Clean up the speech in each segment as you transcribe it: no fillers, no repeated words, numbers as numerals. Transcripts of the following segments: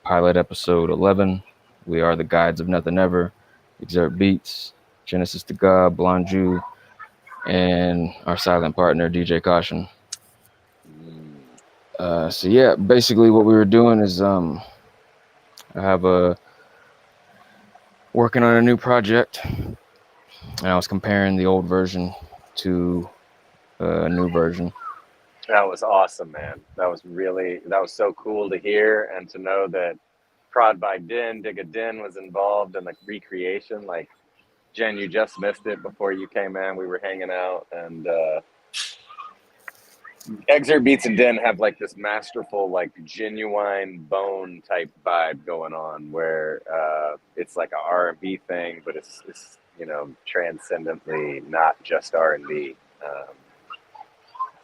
pilot episode 11. We are the guides of nothing ever. ExurtBeatz, Genesis to God, Blonju, and our silent partner DJ Kaushun. So yeah, basically what we were doing is I have a working on a new project, and I was comparing the old version to a new version. That was awesome, man. That was so cool to hear and to know that Prod by Din, Digga Din was involved in the recreation. Like, Jen, you just missed it before you came in. We were hanging out, and ExurtBeatz and Din have like this masterful, like genuine bone type vibe going on, where it's like a R&B thing, but it's transcendently not just R&B.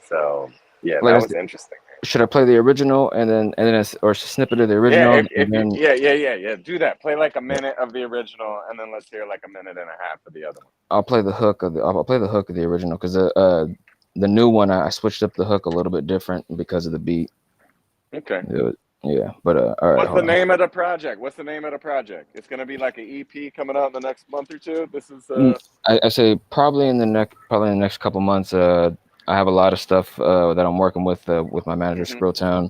So yeah, that was interesting. Should I play the original and then or a snippet of the original? Yeah. Do that. Play like a minute of the original, and then let's hear like a minute and a half of the other one. I'll play the hook of the original because the new one I switched up the hook a little bit different because of the beat. Okay. Yeah, but all right. What's the name of the project? It's gonna be like an EP coming out in the next month or two. This is. I say probably in the next couple months. I have a lot of stuff that I'm working with my manager Scrolltown.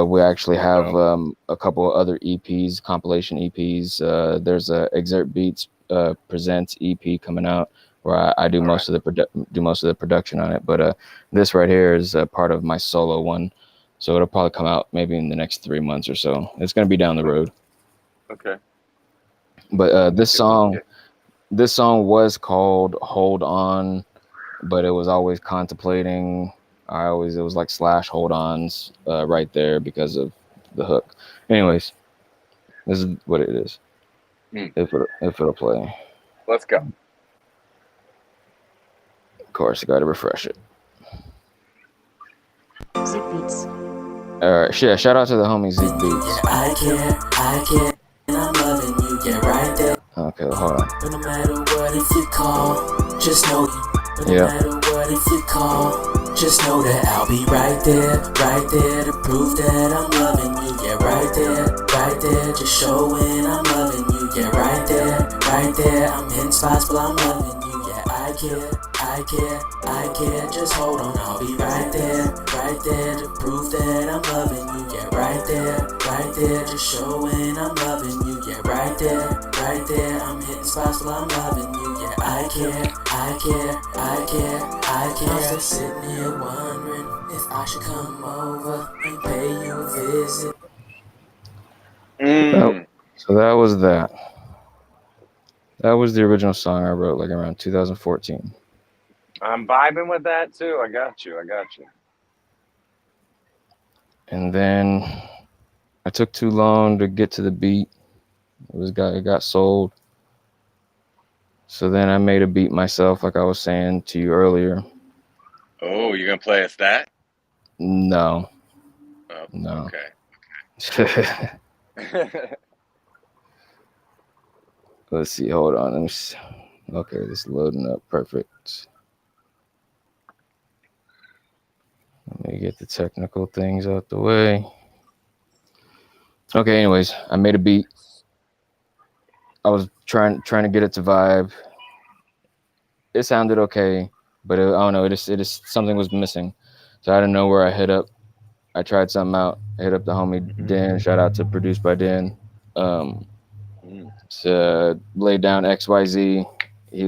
We actually have a couple of other EPs, compilation EPs. There's a ExurtBeatz Presents EP coming out where I do most of the production on it. But this right here is part of my solo one, so it'll probably come out maybe in the next 3 months or so. It's gonna be down the road. Okay. But this song was called "Hold On," but it was always contemplating. It was like / hold ons right there because of the hook. Anyways, this is what it is. If it'll play. Let's go. Of course, I gotta refresh it. ExurtBeatz. All right, yeah. Shout out to the homie ExurtBeatz. Yeah, I care, and I'm loving you. Yeah, right there. Okay, hold on. But no matter what, if you call, just know. But no matter what, if you call, just know that I'll be right there to prove that I'm loving you. Yeah, right there, just showing I'm loving you. Yeah, right there, I'm hitting spots, but I'm loving you. Yeah, I care, just hold on, I'll be right there to prove that I'm loving you. Yeah, right there, just showing I'm loving you. Yeah, right there, I'm hitting spots, but I'm loving you. Yeah, I care. I'm still sitting here wondering if I should come over and pay you a visit. So that was that. That was the original song I wrote like around 2014. I'm vibing with that too. I got you. And then I took too long to get to the beat. It got sold. So then I made a beat myself, like I was saying to you earlier. Oh, you're gonna play us that? No. Oh, no. Okay. Let's see. Hold on. Let me see. Okay, this is loading up. Perfect. Let me get the technical things out the way. Okay. Anyways, I made a beat. I was trying to get it to vibe. It sounded okay, but I don't know. It is something was missing. So out of nowhere, I hit up. I tried something out. I hit up the homie Dan. Shout out to Produced by Dan. Laid down XYZ. He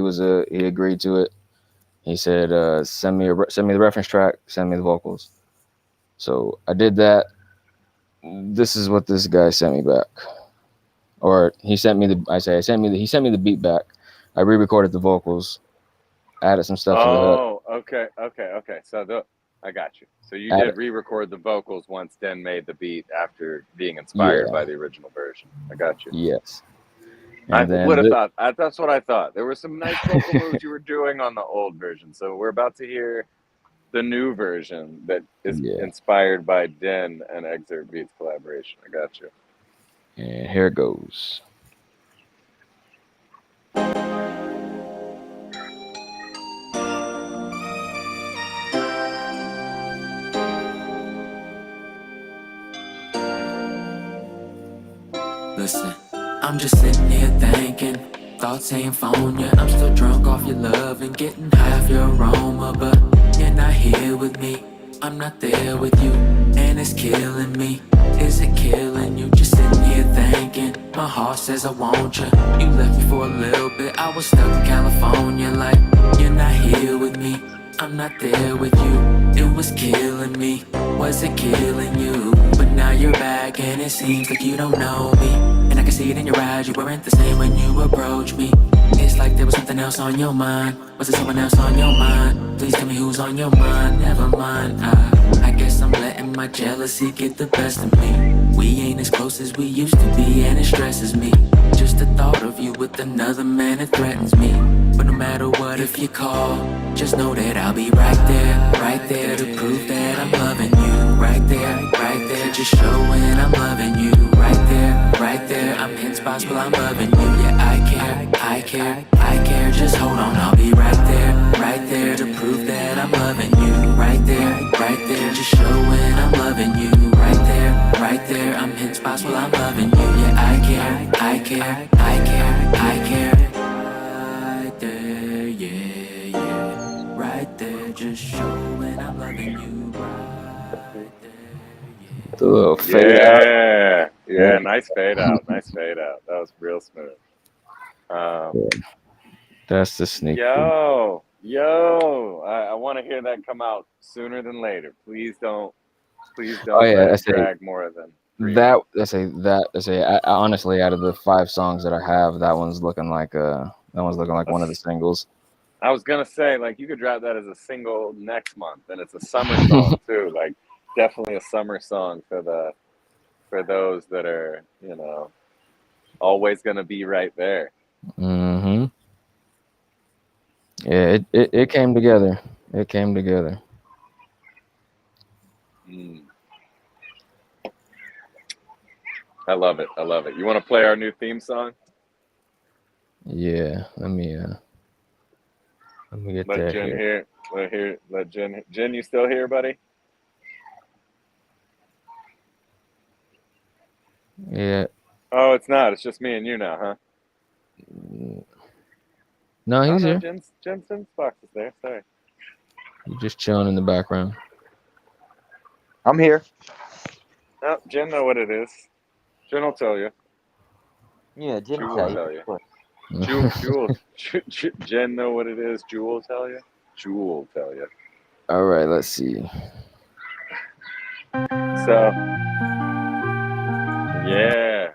agreed to it. He said, send me the reference track. Send me the vocals. So I did that. This is what this guy sent me back. Or he sent me the beat back. I re-recorded the vocals, added some stuff to the hook. Okay. So I got you. So you did re-record the vocals once Den made the beat after being inspired by the original version. I got you. Yes. I would have thought. That's what I thought. There were some nice vocal moves you were doing on the old version. So we're about to hear the new version that is inspired by Den and ExurtBeatz collaboration. I got you. And here it goes. Listen, I'm just sitting here thinking, thoughts ain't phone ya. I'm still drunk off your love and getting high off your aroma, but you're not here with me. I'm not there with you, and it's killing me. Is it killing you? Just sitting here thinking, my heart says I want you. You left me for a little bit, I was stuck in California. Like, you're not here with me, I'm not there with you. It was killing me, was it killing you? But now you're back and it seems like you don't know me. And I can see it in your eyes, you weren't the same when you approached me. It's like there was something else on your mind. Was it someone else on your mind? Please tell me who's on your mind. Never mind, I guess I'm letting my jealousy get the best of me. We ain't as close as we used to be, and it stresses me. Just the thought of you with another man, it threatens me. But no matter what, if you call, just know that I'll be right there to prove that I'm loving you. Right there, just showing I'm loving you. Right there, I'm hitting spots while I'm loving you. Yeah, I care, just hold on, I'll be right there to prove that I'm loving you. Right there, just showing I'm loving you. Right there, I'm hitting spots while I'm loving you. Yeah, I care. Right there, yeah. Right there, just showing I'm loving you. Right there, yeah. The little fade out. Yeah, nice fade out. That was real smooth. That's the sneak. Yo, I want to hear that come out sooner than later. Please don't drag more than 3 That I honestly, out of the 5 songs that I have, that one's looking like one of the singles. I was gonna say, like, you could drop that as a single next month, and it's a summer song too. Like, definitely a summer song for those that are, always gonna be right there. Mm-hmm. Yeah, it came together. It came together. I love it. You want to play our new theme song? Yeah, let me get that here. Let Jen. Jen, you still here, buddy? Yeah. Oh, it's not. It's just me and you now, huh? No, he's here. Jensen's box is there. Sorry. He's just chilling in the background. I'm here. Oh, Jen know what it is. Jen will tell you. Yeah, Jen Jewel will tell you. Jewel. Jen know what it is. Jewel will tell you. Jewel will tell you. All right, let's see. So, yeah.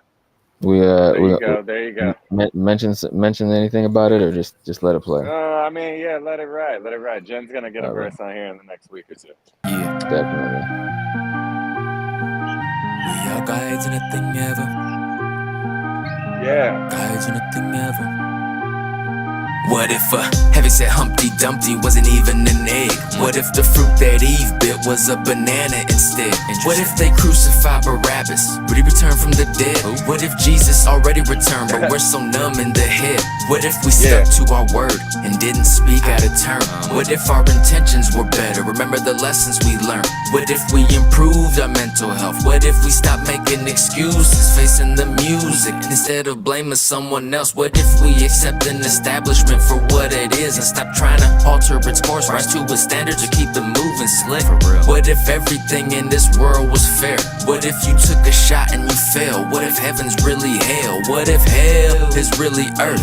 There you go. Mention anything about it, or just let it play? I mean, yeah, let it ride. Jen's gonna get a verse on here in the next week or 2. Yeah, Definitely. we are guides in a thing ever. Yeah. Guides in a thing ever. What if heavy said Humpty Dumpty wasn't even an egg? What if the fruit that Eve bit was a banana instead? What if they crucified Barabbas? Would he return from the dead? What if Jesus already returned, but we're so numb in the head? What if we stuck to our word and didn't speak out of turn? What if our intentions were better? Remember the lessons we learned? What if we improved our mental health? What if we stopped making excuses, facing the music instead of blaming someone else? What if we accept an establishment for what it is and stop trying to alter its course, rise to its standards, or keep it moving slick? What if everything in this world was fair? What if you took a shot and you failed? What if heaven's really hell? What if hell is really earth?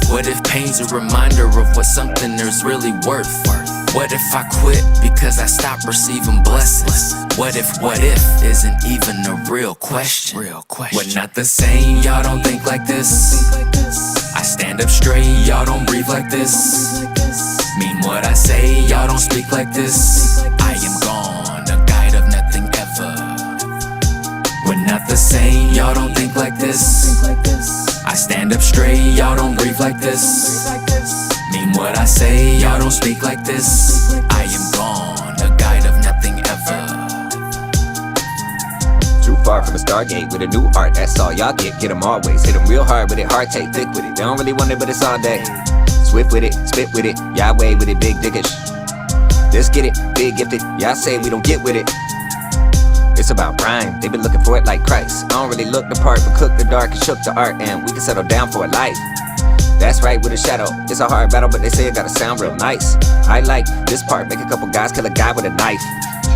What if pain's a reminder of what something is really worth? What if I quit because I stopped receiving blessings? What if isn't even a real question? We're not the same, y'all don't think like this. I stand up straight, y'all don't breathe like this. Mean what I say, y'all don't speak like this. I am gone, a guide of nothing ever. We're not the same, y'all don't think like this. I stand up straight, y'all don't breathe like this. Mean what I say, y'all don't speak like this. I am gone, a guide of nothing ever. Too far from a Stargate with a new art, that's all y'all get. Get them always, hit them real hard with it, hard take, thick with it. They don't really want it, but it's all day. Swift with it, spit with it, Yahweh with it, big dickish. Let's get it, big gifted, y'all say we don't get with it. It's about rhyme, they been looking for it like Christ. I don't really look the part, but cook the dark and shook the art, and we can settle down for a life. That's right, with a shadow. It's a hard battle, but they say it gotta sound real nice. I like this part, make a couple guys kill a guy with a knife.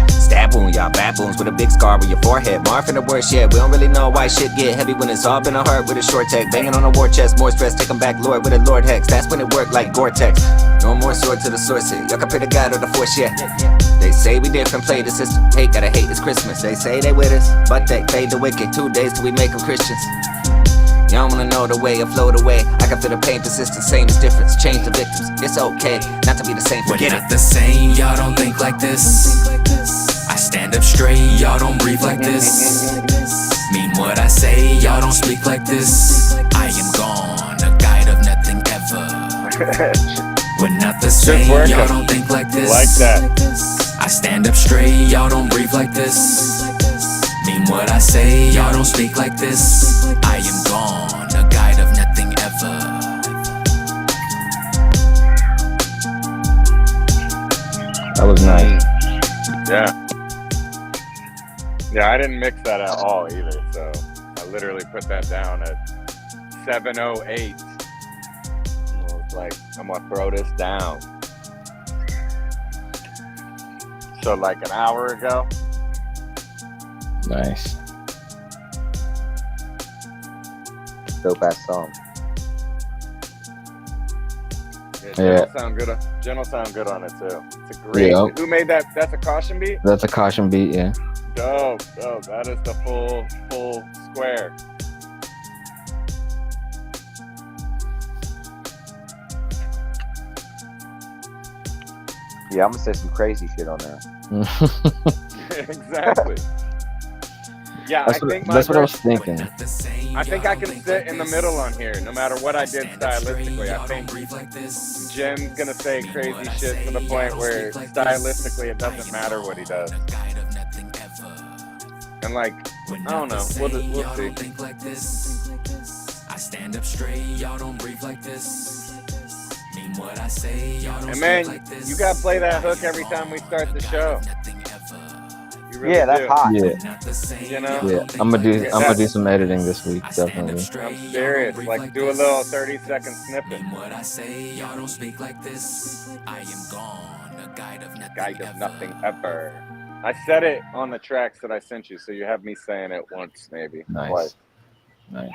Stab wound, y'all baboons with a big scar on your forehead. Marfin the worst yet, we don't really know why shit get heavy when it's all been a heart with a short tech. Banging on a war chest, more stress, take 'em back, Lord, with a Lord Hex. That's when it worked like Gore-Tex. No more sword to the source here, y'all can pray to God or the force, yeah. They say we different, play the system. Hate, gotta hate, it's Christmas. They say they with us, but they fade the wicked. 2 days till we make them Christians. Y'all wanna know the way I float away. I can feel the pain persistent, same as difference. Change the victims, it's okay not to be the same, forget We're it. not the same, y'all don't think like this. I stand up straight, y'all don't breathe like this. Mean what I say, y'all don't speak like this. I am gone, a guide of nothing ever. We're not the same, y'all don't think like this. Like that. I stand up straight, y'all don't breathe like this. Mean what I say, y'all don't speak like this. I am gone, a guide of nothing ever. That was nice. Yeah. Yeah, I didn't mix that at all either, so I literally put that down at 7:08. I was like, I'm gonna throw this down. So like an hour ago. Nice. Dope ass song. Yeah, General sound good on it too. It's a great. Yeah. Who made that? That's a Kaushun beat. That's a Kaushun beat, yeah. Dope. That is the full square. Yeah, I'm gonna say some crazy shit on there. Exactly. Yeah, That's what I was thinking. I think I can sit in the middle on here, no matter what I did stylistically. I think Jen's gonna say crazy shit to the point where stylistically it doesn't matter what he does. And like, I don't know, we'll see. I stand up straight, y'all don't breathe like this. Mean what I say, y'all don't And speak man, like this. you gotta play that hook every time we start the show. You really Yeah, that's do. hot. Yeah. You know? Yeah. I'm gonna do some editing this week, definitely. I'm serious. Like, do a little 30-second snippet. What I say, y'all don't speak like this. I am gone, a guide of nothing Guide of ever. nothing ever. I said it on the tracks that I sent you, so you have me saying it once, maybe Nice. twice. Nice.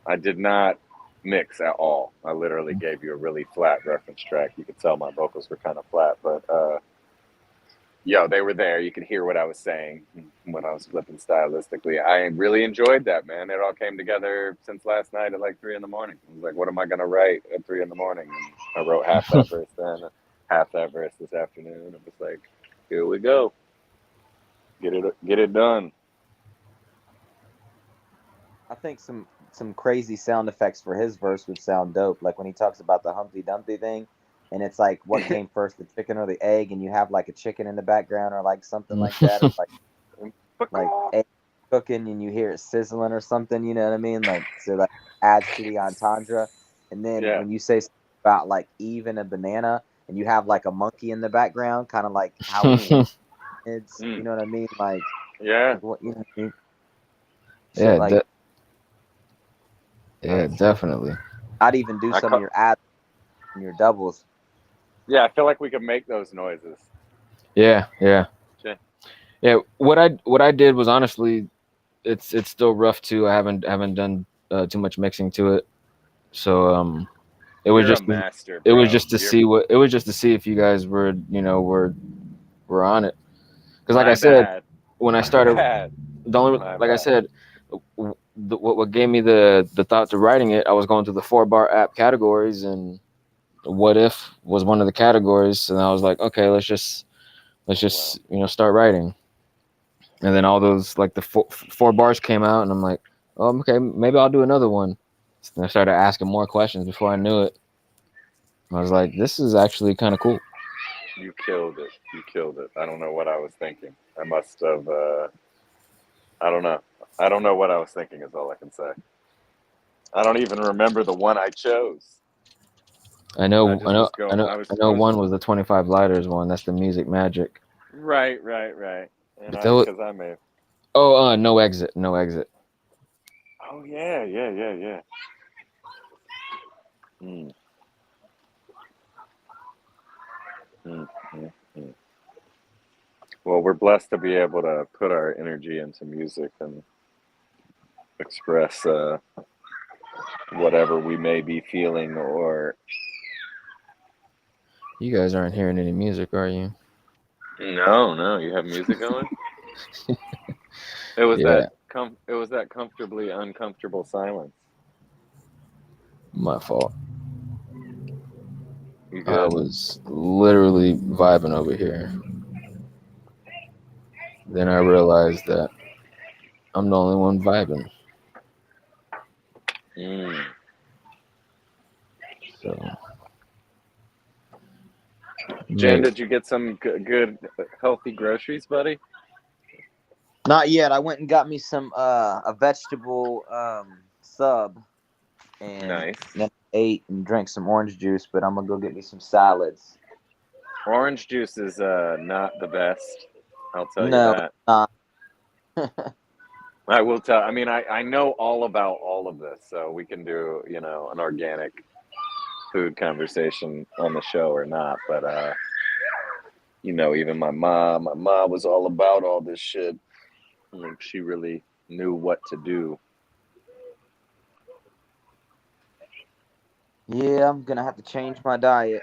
I did not mix at all. I literally gave you a really flat reference track. You could tell my vocals were kind of flat, but they were there. You could hear what I was saying when I was flipping stylistically. I really enjoyed that, man. It all came together since last night at like 3 a.m. I was like, what am I gonna write at 3 a.m? And I wrote half that verse then, half that verse this afternoon. It was like, here we go. Get it done. I think some crazy sound effects for his verse would sound dope. Like when he talks about the Humpty Dumpty thing, and it's like, what came first, the chicken or the egg? And you have like a chicken in the background or like something like that, or like egg cooking, and you hear it sizzling or something. You know what I mean? Like, so that adds to the entendre. And then when you say about like Eve and a banana, and you have like a monkey in the background, kind of like Halloween. It's you know what I mean? Like, yeah, what you know what I mean? Yeah, like, definitely. I'd even do some of your ads and your doubles. Yeah, I feel like we could make those noises. Yeah. Okay. Yeah. What I did was honestly, it's still rough too. I haven't done too much mixing to it, so it was just master, it was just to see if you guys were were on it, because like I said, when I started, I said, what gave me the thought to writing it, I was going through the 4-bar app categories, and what if was one of the categories, and I was like, okay, let's just start writing. And then all those like the four bars came out, and I'm like, oh, okay, maybe I'll do another one. And I started asking more questions. Before I knew it, I was like, this is actually kind of cool. You killed it. I don't know what I was thinking. I must have I don't know what I was thinking is all I can say. I don't even remember the one I chose. I know one was the 25 lighters one. That's the Music Magic. Right. And because I may Oh, no exit. No exit. Oh yeah. Mm. Mm, mm, mm. Well, we're blessed to be able to put our energy into music and express whatever we may be feeling or. You guys aren't hearing any music, are you? No, you have music going? It was Yeah, that comfortably uncomfortable silence. my fault. You I good? was literally vibing over here. Then I realized that I'm the only one vibing. Mm. So, Jen, mate, did you get some good healthy groceries, buddy? Not yet. I went and got me some a vegetable sub, and Nice. then ate and drank some orange juice. But I'm gonna go get me some salads. Orange juice is not the best. I'll tell you No, that. not. I will tell. I mean, I know all about all of this, so we can do an organic food conversation on the show or not. But even my mom was all about all this shit. Like she really knew what to do. Yeah, I'm gonna have to change my diet.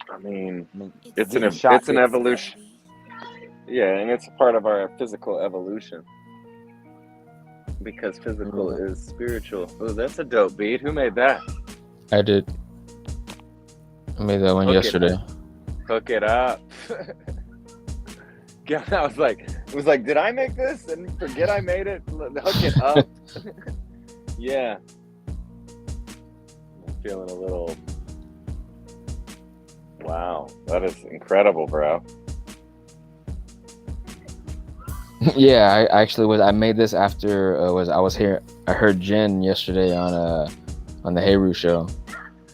I mean, I mean, it's getting shot. an evolution. Yeah, and it's a part of our physical evolution. Because physical is spiritual. Oh, that's a dope beat. Who made that? I did. I made that one yesterday. Hook it up. Yeah, I was like, did I make this and forget I made it? Hook it up. Yeah. I'm feeling a little. Wow, that is incredible, bro. Yeah, I actually was. I made this after I was here. I heard Jen yesterday on the Hayru show.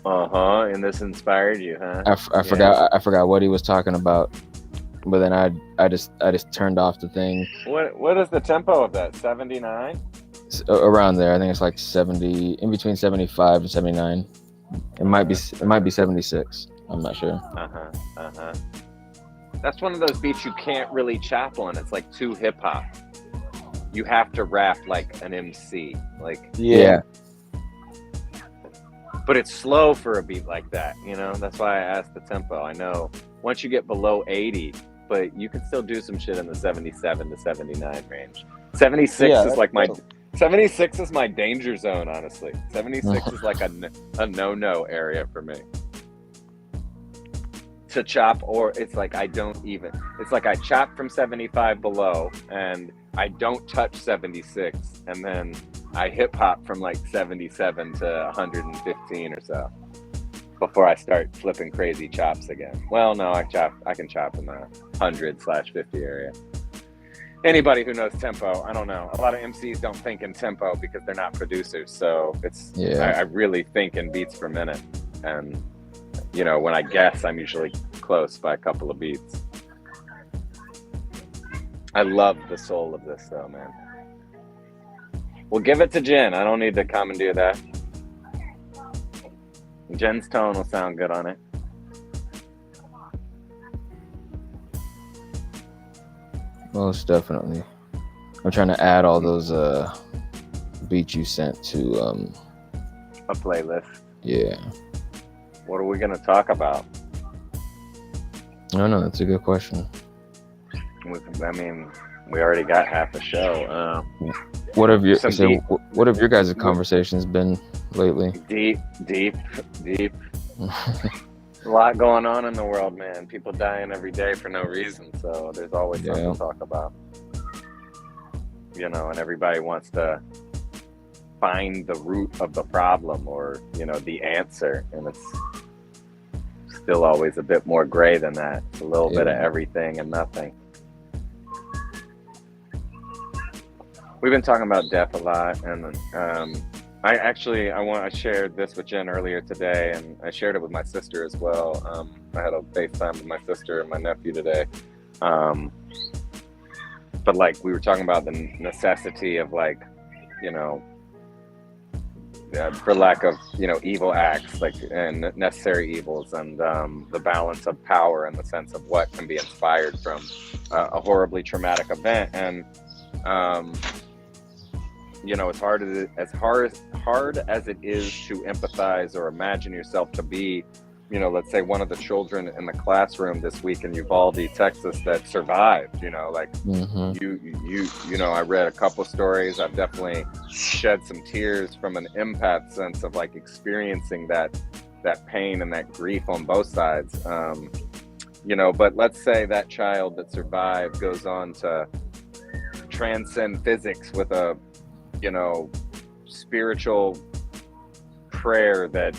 And this inspired you, huh? I forgot what he was talking about, but then I just turned off the thing. What is the tempo of that? 79? Around there, I think it's like 70, in between 75 and 79. It might be 76. I'm not sure. That's one of those beats you can't really chop on. It's like too hip hop. You have to rap like an MC. Like yeah. But it's slow for a beat like that, That's why I asked the tempo. I know once you get below 80, but you can still do some shit in the 77 to 79 range. 76 is like 76 is my danger zone, honestly. 76 is like a no-no area for me. To chop, or it's like it's like I chop from 75 below and I don't touch 76, and then I hip hop from like 77 to 115 or so before I start flipping crazy chops again. Well, no, I can chop in the 100/50 area. Anybody who knows tempo, I don't know. A lot of MCs don't think in tempo because they're not producers. So I really think in beats per minute. And, when I guess, I'm usually close by a couple of beats. I love the soul of this though, man. Well, give it to Jen. I don't need to commandeer that. Jen's tone will sound good on it. Most definitely. I'm trying to add all those beats you sent to a playlist. Yeah. What are we gonna talk about? I don't know. That's a good question. I mean, we already got half a show. What have your guys' conversations been lately? Deep. A lot going on in the world, man. People dying every day for no reason, so there's always something to talk about. And everybody wants to find the root of the problem or, the answer, and it's still always a bit more gray than that. It's a little bit of everything and nothing. We've been talking about death a lot, and I shared this with Jen earlier today, and I shared it with my sister as well. I had a FaceTime with my sister and my nephew today. but like we were talking about the necessity of like, you know, for lack of, you know, evil acts, like, and necessary evils, and the balance of power in the sense of what can be inspired from a horribly traumatic event. And you know, as hard as it is to empathize or imagine yourself to be, you know, let's say one of the children in the classroom this week in Uvalde, Texas, that survived, you know, like you know, I read a couple stories. I've definitely shed some tears from an empath sense of like experiencing that pain and that grief on both sides. You know, but let's say that child that survived goes on to transcend physics with a, you know, spiritual prayer that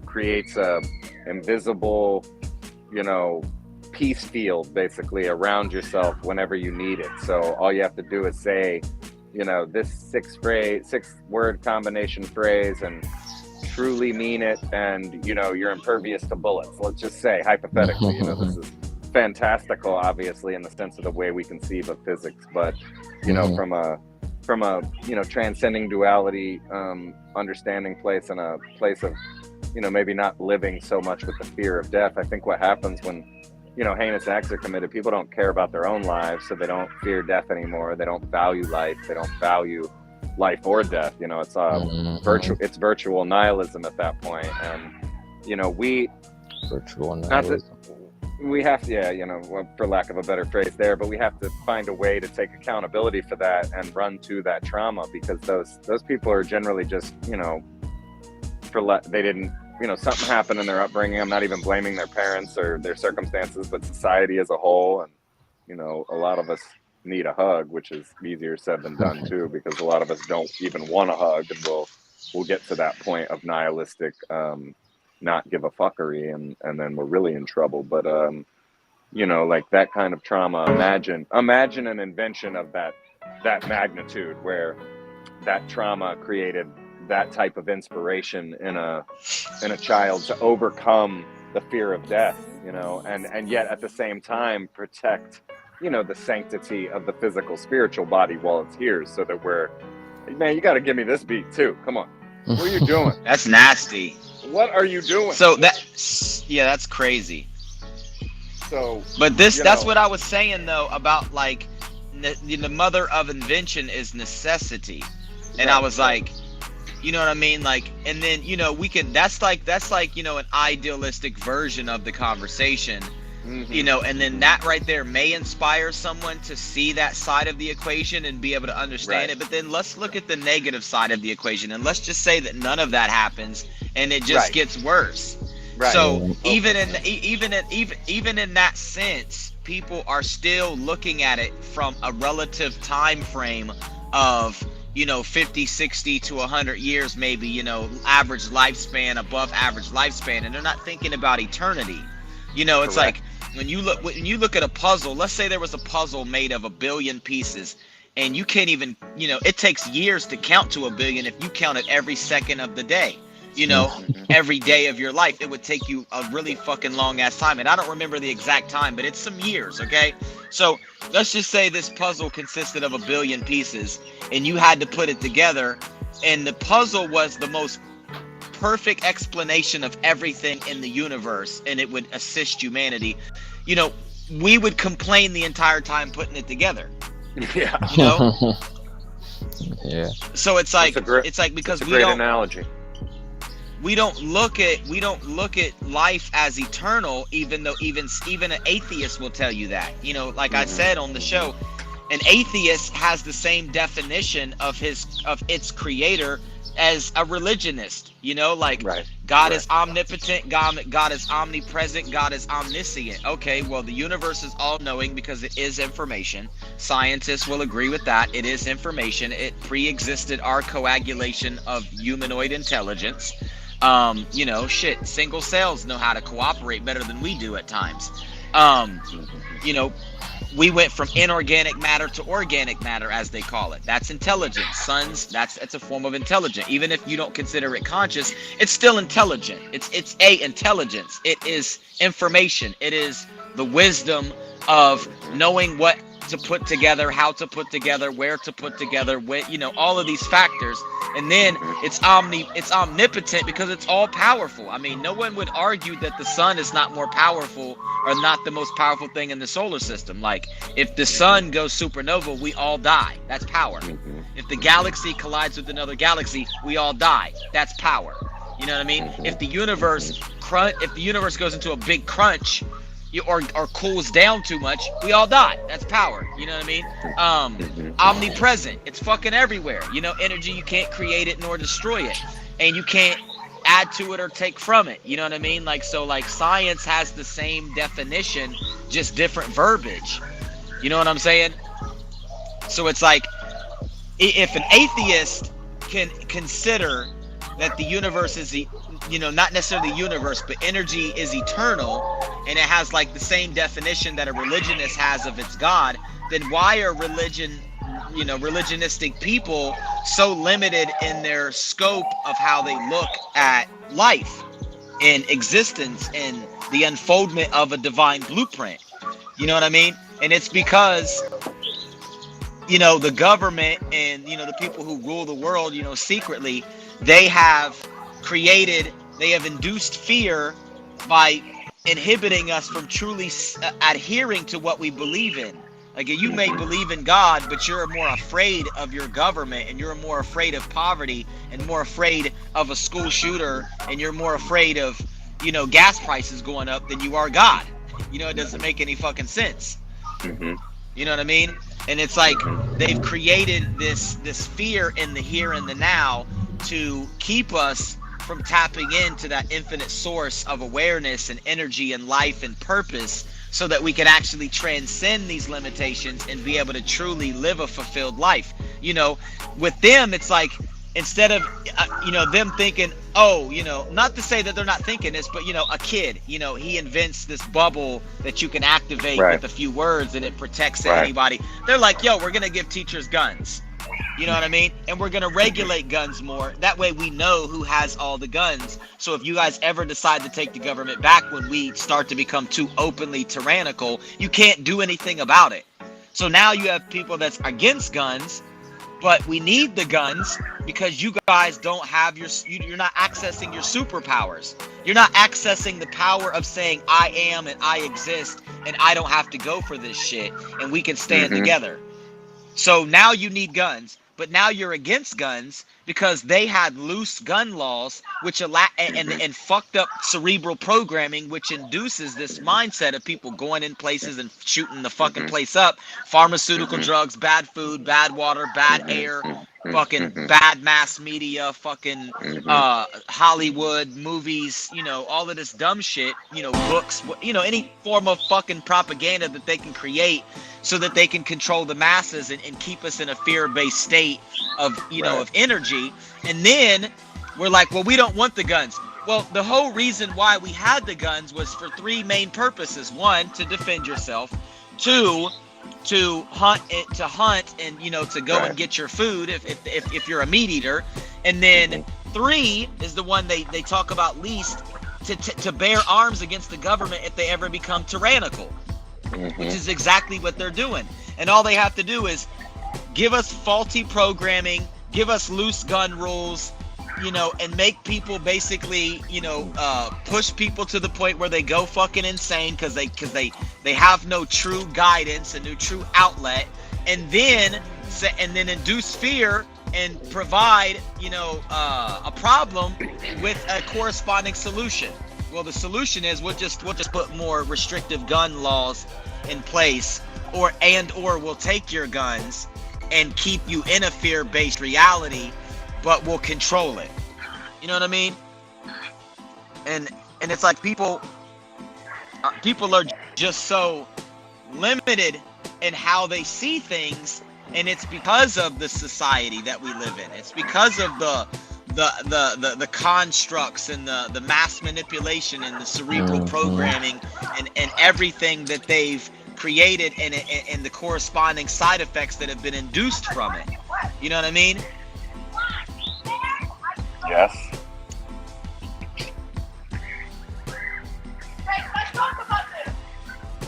creates a invisible, you know, peace field basically around yourself whenever you need it. So all you have to do is say, you know, this 6-word combination phrase and truly mean it, and you know, you're impervious to bullets. Let's just say hypothetically, you know, this is fantastical obviously in the sense of the way we conceive of physics, but you know, from a you know, transcending duality understanding place, and a place of, you know, maybe not living so much with the fear of death. I think what happens when, you know, heinous acts are committed, people don't care about their own lives, so they don't fear death anymore. They don't value life. They don't value life or death. You know, it's it's virtual nihilism at that point. And you know, virtual nihilism. We have to, yeah, you know, for lack of a better phrase there, but we have to find a way to take accountability for that and run to that trauma, because those people are generally just, you know, they didn't, you know, something happened in their upbringing. I'm not even blaming their parents or their circumstances, but society as a whole. And, you know, a lot of us need a hug, which is easier said than done too, because a lot of us don't even want a hug, and we'll get to that point of nihilistic, not give a fuckery, and then we're really in trouble. But you know, like that kind of trauma, imagine an invention of that magnitude, where that trauma created that type of inspiration in a child to overcome the fear of death, you know, and yet at the same time protect, you know, the sanctity of the physical spiritual body while it's here, so that man, you got to give me this beat too. Come on, what are you doing? That's nasty. What are you doing? So that's crazy. So, but that's what I was saying though, about like the mother of invention is necessity. And I was like, you know what I mean? Like, and then, you know, that's like, you know, an idealistic version of the conversation, you know, and then that right there may inspire someone to see that side of the equation and be able to understand it. But then let's look at the negative side of the equation, and let's just say that none of that happens and it just gets worse. So even in that sense, people are still looking at it from a relative time frame of, you know, 50, 60 to 100 years, maybe, you know, average lifespan, above average lifespan, and they're not thinking about eternity. You know, it's like when you look at a puzzle, let's say there was a puzzle made of 1 billion pieces, and you can't even, you know, it takes years to count to 1 billion if you count it every second of the day. You know, every day of your life, it would take you a really fucking long ass time. And I don't remember the exact time, but it's some years, okay? So let's just say this puzzle consisted of 1 billion pieces, and you had to put it together, and the puzzle was the most perfect explanation of everything in the universe, and it would assist humanity. You know, we would complain the entire time putting it together. Yeah. You know? Yeah. So it's like because we don't analogy. We don't look at life as eternal, even though even an atheist will tell you that. You know, like I said on the show, an atheist has the same definition of its creator as a religionist. You know, like God is omnipotent, God is omnipresent, God is omniscient. Okay, well, the universe is all-knowing because it is information. Scientists will agree with that. It is information. It pre-existed our coagulation of humanoid intelligence. You know, shit, single cells know how to cooperate better than we do at times. You know, we went from inorganic matter to organic matter, as they call it. That's intelligence. Suns, that's a form of intelligence. Even if you don't consider it conscious, it's still intelligent. It's a intelligence. It is information. It is the wisdom of knowing what to put together, how to put together, where to put together, when, you know, all of these factors. And then it's omnipotent because it's all powerful. I mean, no one would argue that the sun is not more powerful or not the most powerful thing in the solar system. Like, if the sun goes supernova, we all die. That's power. If the galaxy collides with another galaxy, we all die. That's power. You know what I mean? If the universe goes into a big crunch, or cools down too much, we all die. That's power. You know what I mean? Omnipresent. It's fucking everywhere. You know, energy, you can't create it nor destroy it. And you can't add to it or take from it. You know what I mean? Like, so like science has the same definition, just different verbiage. You know what I'm saying? So it's like, if an atheist can consider that the universe is not necessarily the universe, but energy is eternal, and it has like the same definition that a religionist has of its God, then why are religionistic people so limited in their scope of how they look at life and existence and the unfoldment of a divine blueprint? You know what I mean? And it's because, you know, the government and, you know, the people who rule the world, you know, secretly, they have induced fear by inhibiting us from truly adhering to what we believe in. Like, you may believe in God, but you're more afraid of your government, and you're more afraid of poverty, and more afraid of a school shooter, and you're more afraid of, you know, gas prices going up than you are God. You know, it doesn't make any fucking sense. You know what I mean? And it's like they've created this fear in the here and the now to keep us from tapping into that infinite source of awareness and energy and life and purpose, so that we can actually transcend these limitations and be able to truly live a fulfilled life. You know, with them, it's like, instead of them thinking, oh, you know, not to say that they're not thinking this, but, you know, a kid, you know, he invents this bubble that you can activate with a few words and it protects anybody. They're like, yo, we're gonna give teachers guns. You know what I mean? And we're going to regulate guns more. That way we know who has all the guns. So if you guys ever decide to take the government back when we start to become too openly tyrannical, you can't do anything about it. So now you have people that's against guns, but we need the guns because you guys don't have you're not accessing your superpowers. You're not accessing the power of saying, I am and I exist and I don't have to go for this shit and we can stand together. So now you need guns, but now you're against guns because they had loose gun laws, which and fucked up cerebral programming, which induces this mindset of people going in places and shooting the fucking place up. Pharmaceutical drugs, bad food, bad water, bad air, fucking bad mass media, fucking Hollywood movies, you know, all of this dumb shit, you know, books, you know, any form of fucking propaganda that they can create so that they can control the masses and keep us in a fear-based state of, you know, of energy. And then we're like, well, we don't want the guns. Well, the whole reason why we had the guns was for three main purposes. One, to defend yourself. Two, to hunt and, you know, to go and get your food if you're a meat eater. And then three is the one they talk about least, to bear arms against the government if they ever become tyrannical. Which is exactly what they're doing. And all they have to do is give us faulty programming, give us loose gun rules, you know, and make people basically, you know, push people to the point where they go fucking insane because they have no true guidance and no true outlet, and then induce fear and provide, you know, a problem with a corresponding solution. Well, the solution is we'll just put more restrictive gun laws in place, or we'll take your guns and keep you in a fear-based reality, but we'll control it. You know what I mean? And it's like people are just so limited in how they see things, and it's because of the society that we live in. It's because of the constructs and the mass manipulation and the cerebral programming and everything that they've created and the corresponding side effects that have been induced from it. You know what I mean? Yes.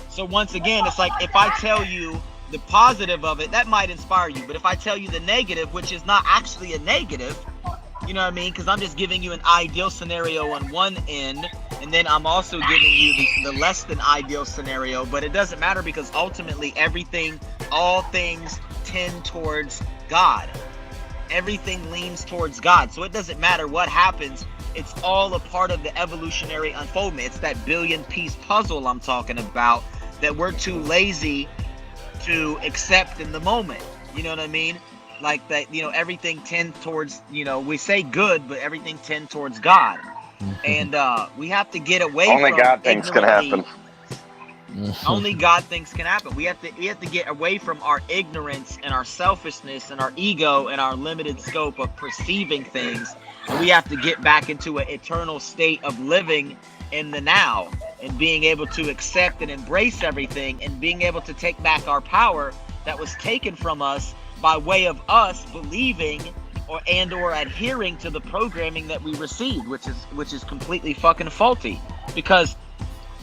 So once again, it's like if I tell you the positive of it, that might inspire you. But if I tell you the negative, which is not actually a negative, you know what I mean? Because I'm just giving you an ideal scenario on one end, and then I'm also giving you the less than ideal scenario. But it doesn't matter, because ultimately all things tend towards God. Everything leans towards God. So it doesn't matter what happens. It's all a part of the evolutionary unfoldment. It's that billion-piece puzzle I'm talking about that we're too lazy to accept in the moment. You know what I mean? Like that, everything tends towards, we say good, but everything tends towards God. And we have to get away Only from God things can happen. Only God things can happen. We have to get away from our ignorance and our selfishness and our ego and our limited scope of perceiving things. And we have to get back into an eternal state of living in the now and being able to accept and embrace everything and being able to take back our power that was taken from us by way of us believing or adhering to the programming that we received, which is completely fucking faulty. Because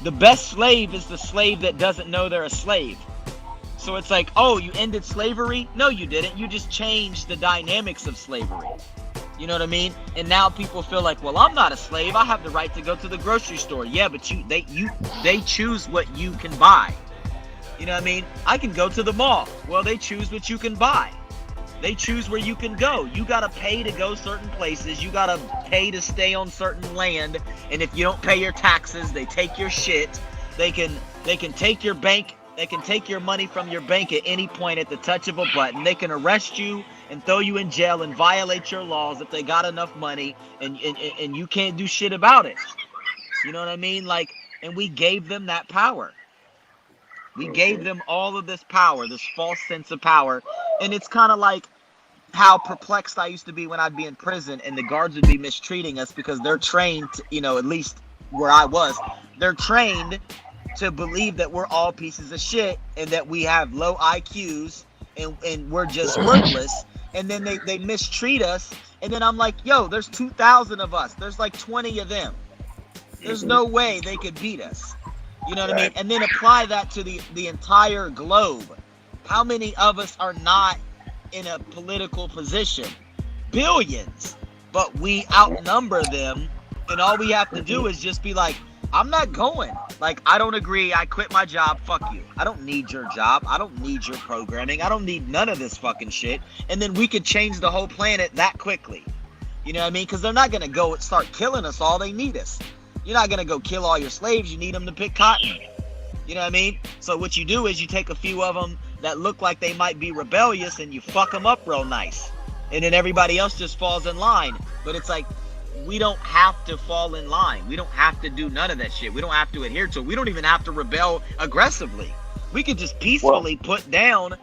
the best slave is the slave that doesn't know they're a slave. So it's like, oh, you ended slavery? No, you didn't. You just changed the dynamics of slavery. You know what I mean? And now people feel like, well, I'm not a slave. I have the right to go to the grocery store. Yeah, but they choose what you can buy. You know what I mean? I can go to the mall. Well, they choose what you can buy. They choose where you can go. You gotta pay to go certain places. You gotta pay to stay on certain land. And if you don't pay your taxes, they take your shit. They can take your bank. They can take your money from your bank at any point at the touch of a button. They can arrest you and throw you in jail and violate your laws if they got enough money, and you can't do shit about it. You know what I mean? Like, and we gave them that power. We gave them all of this power, this false sense of power. And it's kind of like how perplexed I used to be when I'd be in prison and the guards would be mistreating us because they're trained, at least where I was, they're trained to believe that we're all pieces of shit and that we have low IQs and we're just worthless. And then they mistreat us. And then I'm like, yo, there's 2,000 of us. There's like 20 of them. There's no way they could beat us. You know what I mean? And then apply that to the entire globe. How many of us are not in a political position? Billions. But we outnumber them. And all we have to do is just be like, I'm not going. Like, I don't agree. I quit my job. Fuck you. I don't need your job. I don't need your programming. I don't need none of this fucking shit. And then we could change the whole planet that quickly. You know what I mean? Because they're not going to go and start killing us all. They need us. You're not going to go kill all your slaves. You need them to pick cotton. You know what I mean? So what you do is you take a few of them that look like they might be rebellious and you fuck them up real nice. And then everybody else just falls in line. But it's like, we don't have to fall in line. We don't have to do none of that shit. We don't have to adhere to it. We don't even have to rebel aggressively. We could just peacefully put down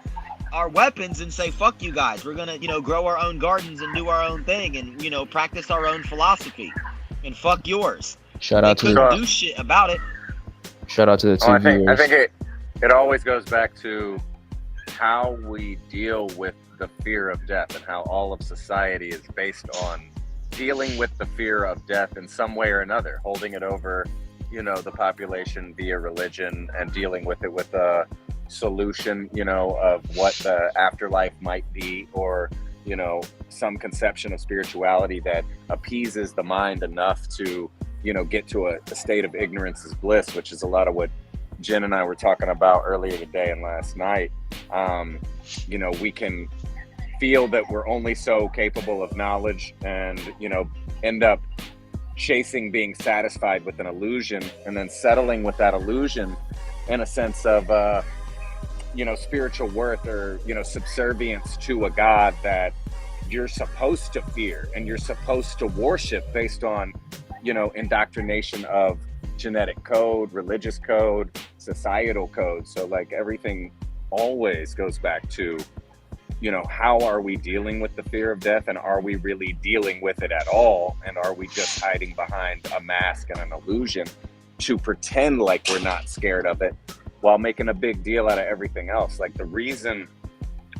our weapons and say, fuck you guys. We're going to, grow our own gardens and do our own thing and, practice our own philosophy. And fuck yours. Shout out to do shit about it. Shout out to the two viewers. I think it always goes back to how we deal with the fear of death and how all of society is based on dealing with the fear of death in some way or another, holding it over, the population via religion and dealing with it with a solution, of what the afterlife might be, or, some conception of spirituality that appeases the mind enough to, get to a state of ignorance is bliss, which is a lot of what Jen and I were talking about earlier today and last night. We can feel that we're only so capable of knowledge and, end up chasing being satisfied with an illusion and then settling with that illusion in a sense of, spiritual worth or, subservience to a God that you're supposed to fear and you're supposed to worship based on, indoctrination of genetic code, religious code, societal code. So like everything always goes back to, how are we dealing with the fear of death, and are we really dealing with it at all? And are we just hiding behind a mask and an illusion to pretend like we're not scared of it while making a big deal out of everything else? Like the reason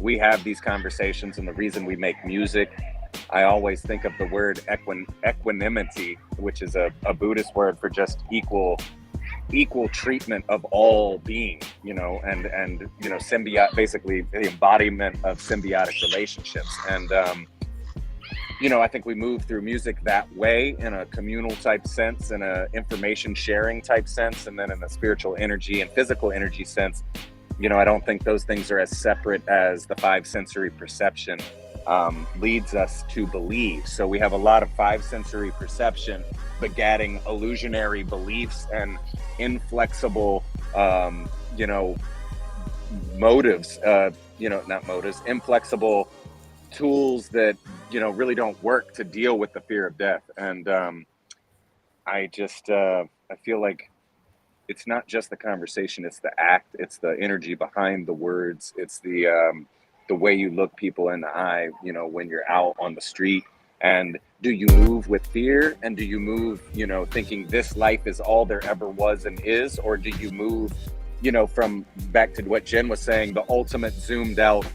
we have these conversations and the reason we make music, I always think of the word equanimity, which is a Buddhist word for just equal equal treatment of all being, you know, and you know, basically the embodiment of symbiotic relationships. And you know, I think we move through music that way, in a communal type sense, in a information sharing type sense, and then in a spiritual energy and physical energy sense. You know, I don't think those things are as separate as the five sensory perception leads us to believe. So we have a lot of five sensory perception begatting illusionary beliefs and inflexible, you know, motives, you know, not motives, inflexible tools that, you know, really don't work to deal with the fear of death. And I just, I feel like it's not just the conversation, it's the act, it's the energy behind the words, it's the way you look people in the eye, you know, when you're out on the street. And do you move with fear? And do you move, you know, thinking this life is all there ever was and is? Or do you move, you know, from back to what Jen was saying, the ultimate zoomed out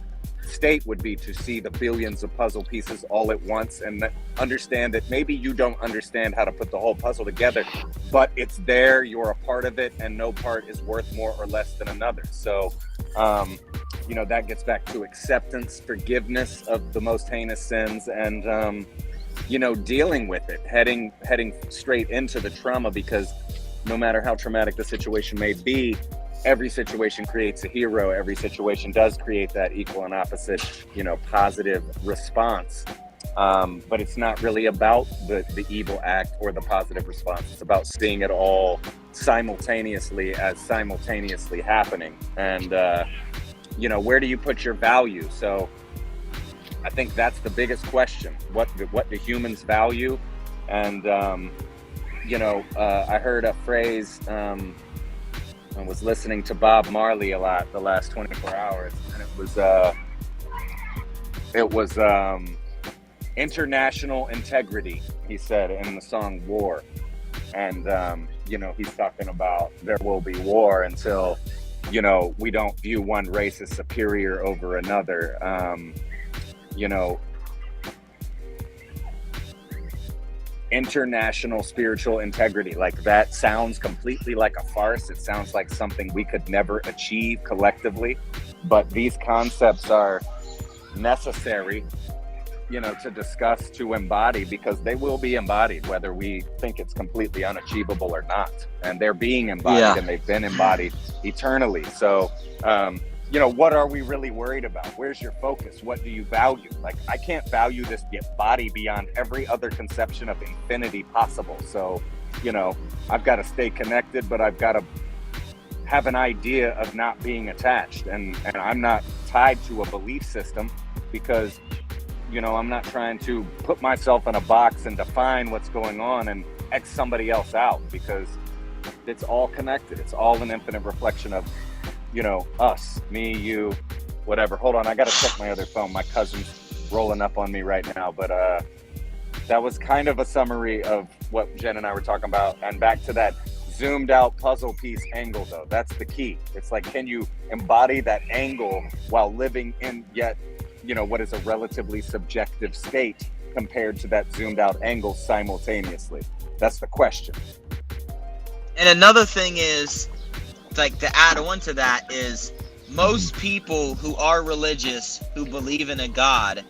state would be to see the billions of puzzle pieces all at once, and understand that maybe you don't understand how to put the whole puzzle together, but it's there, you're a part of it, and no part is worth more or less than another. So you know, that gets back to acceptance, forgiveness of the most heinous sins, and you know, dealing with it, heading straight into the trauma, because no matter how traumatic the situation may be, every situation creates a hero. Every situation does create that equal and opposite, you know, positive response. But it's not really about the evil act or the positive response. It's about seeing it all simultaneously as simultaneously happening. And, you know, where do you put your value? So I think that's the biggest question. What do humans value? And, you know, I heard a phrase, I was listening to Bob Marley a lot the last 24 hours, and it was international integrity, he said in the song War. And you know, he's talking about there will be war until, you know, we don't view one race as superior over another. You know, international spiritual integrity, like that sounds completely like a farce. It sounds like something we could never achieve collectively, but these concepts are necessary, you know, to discuss, to embody, because they will be embodied whether we think it's completely unachievable or not. And they're being embodied, and they've been embodied eternally. So you know, what are we really worried about? Where's your focus? What do you value? Like, I can't value this body beyond every other conception of infinity possible. So, you know, I've got to stay connected, but I've got to have an idea of not being attached. And I'm not tied to a belief system, because, you know, I'm not trying to put myself in a box and define what's going on and X somebody else out, because it's all connected. It's all an infinite reflection of, you know, us, me, you, whatever. Hold on, I gotta check my other phone. My cousin's rolling up on me right now. But that was kind of a summary of what Jen and I were talking about. And back to that zoomed out puzzle piece angle, though. That's the key. It's like, can you embody that angle while living in yet, you know, what is a relatively subjective state compared to that zoomed out angle simultaneously? That's the question. And another thing is, like, to add on to that, is most people who are religious, who believe in a God,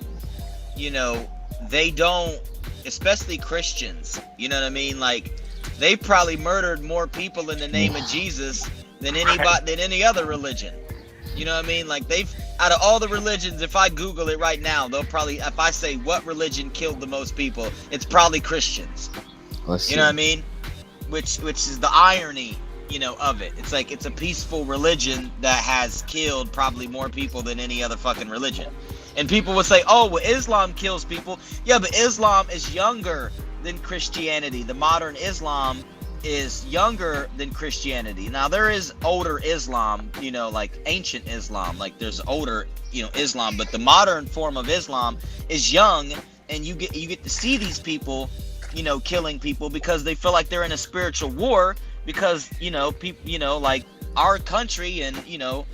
you know, they don't, especially Christians, you know what I mean? Like, they probably murdered more people in the name of Jesus than than any other religion. You know what I mean? Like, out of all the religions, if I Google it right now, they'll probably, if I say what religion killed the most people, it's probably Christians. You know what I mean? Which is the irony, you know, of it. It's like, it's a peaceful religion that has killed probably more people than any other fucking religion. And people would say, oh, well, Islam kills people. Yeah, but Islam is younger than Christianity. The modern Islam is younger than Christianity. Now, there is older Islam, you know, like ancient Islam, like there's older, you know, Islam, but the modern form of Islam is young, and you get to see these people, you know, killing people because they feel like they're in a spiritual war. Because, you know, people, you know, like our country, and, you know,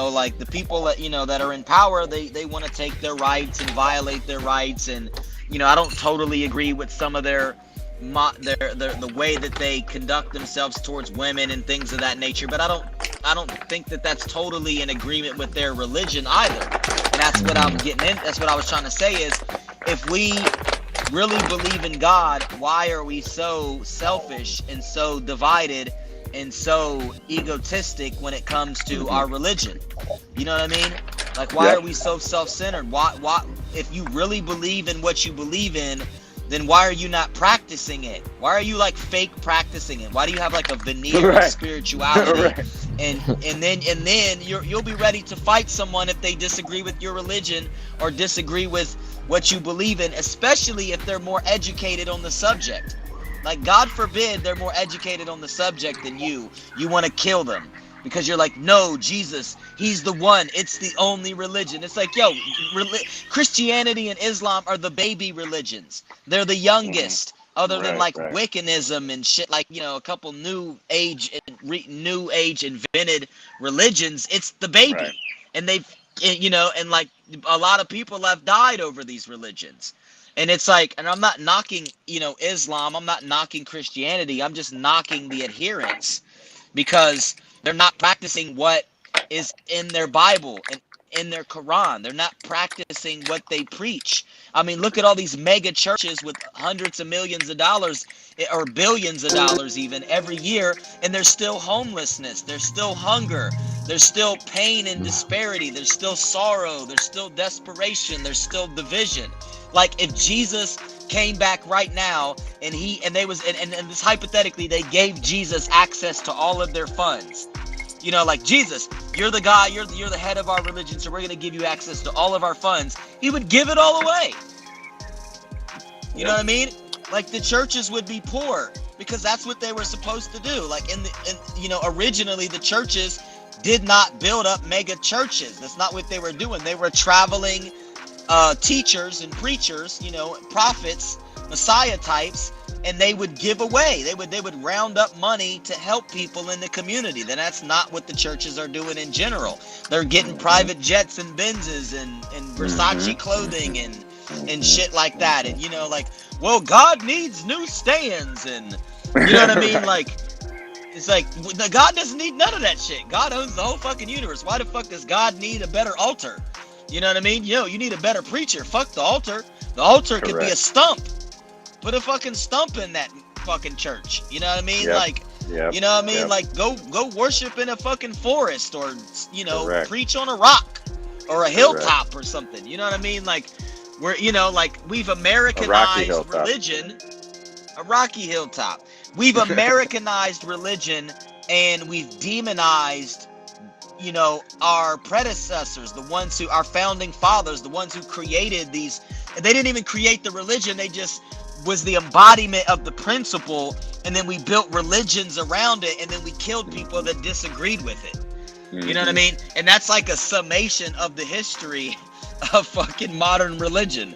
like the people that, you know, that are in power, they want to take their rights and violate their rights. And, you know, I don't totally agree with some of their the way that they conduct themselves towards women and things of that nature, but I don't think that that's totally in agreement with their religion either. And that's what I'm getting in. That's what I was trying to say is, if we really believe in God, why are we so selfish and so divided and so egotistic when it comes to our religion? You know what I mean? Like, why are we so self-centered? Why if you really believe in what you believe in, then why are you not practicing it? Why are you like fake practicing it? Why do you have like a veneer of spirituality? And then you'll be ready to fight someone if they disagree with your religion or disagree with what you believe in, especially if they're more educated on the subject. Like, God forbid they're more educated on the subject than you. You want to kill them because you're like, no, Jesus, he's the one. It's the only religion. It's like, yo, Christianity and Islam are the baby religions. They're the youngest, other than like Wiccanism and shit, like, you know, a couple new age invented religions. It's the baby. And they've, you know, and like a lot of people have died over these religions. And it's like, and I'm not knocking, you know, Islam. I'm not knocking Christianity. I'm just knocking the adherents because they're not practicing what is in their Bible and in their Quran. They're not practicing what they preach. I mean, look at all these mega churches with hundreds of millions of dollars or billions of dollars even every year, and there's still homelessness, there's still hunger, there's still pain and disparity, there's still sorrow, there's still desperation, there's still division. Like, if Jesus came back right now and this hypothetically, they gave Jesus access to all of their funds. You know, like, Jesus, you're the guy, you're the head of our religion, so we're going to give you access to all of our funds. He would give it all away. You know what I mean? Like, the churches would be poor because that's what they were supposed to do. Like, you know, originally the churches did not build up mega churches. That's not what they were doing. They were traveling teachers and preachers, you know, prophets, Messiah types, and they would give away. They would round up money to help people in the community. Then that's not what the churches are doing in general. They're getting private jets and Benzes and Versace clothing and shit like that. And, you know, like, well, God needs new stands, and you know what I mean? Like, it's like, God doesn't need none of that shit. God owns the whole fucking universe. Why the fuck does God need a better altar? You know what I mean? Yo, you need a better preacher. Fuck the altar. The altar could be a stump. Put a fucking stump in that fucking church. You know what I mean? Like, you know what I mean? Like, go worship in a fucking forest, or, you know, preach on a rock or a hilltop or something. You know what I mean? Like, we're, you know, like, we've Americanized religion. A rocky hilltop. We've Americanized religion, and we've demonized, you know, our predecessors, the ones who, our founding fathers, the ones who created these. They didn't even create the religion. They just was the embodiment of the principle, and then we built religions around it, and then we killed people that disagreed with it. You know what I mean? And that's like a summation of the history of fucking modern religion.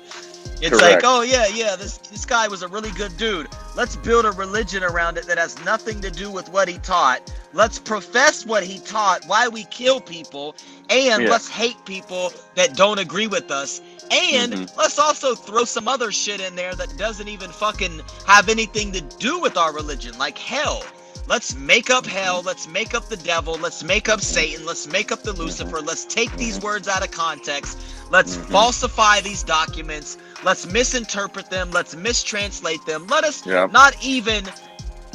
It's like, oh yeah, this guy was a really good dude. Let's build a religion around it that has nothing to do with what he taught. Let's profess what he taught, why we kill people, and let's hate people that don't agree with us. And let's also throw some other shit in there that doesn't even fucking have anything to do with our religion, like hell. Let's make up hell. Let's make up the devil. Let's make up Satan. Let's make up the Lucifer. Let's take these words out of context. Let's falsify these documents. Let's misinterpret them. Let's mistranslate them. Let us not even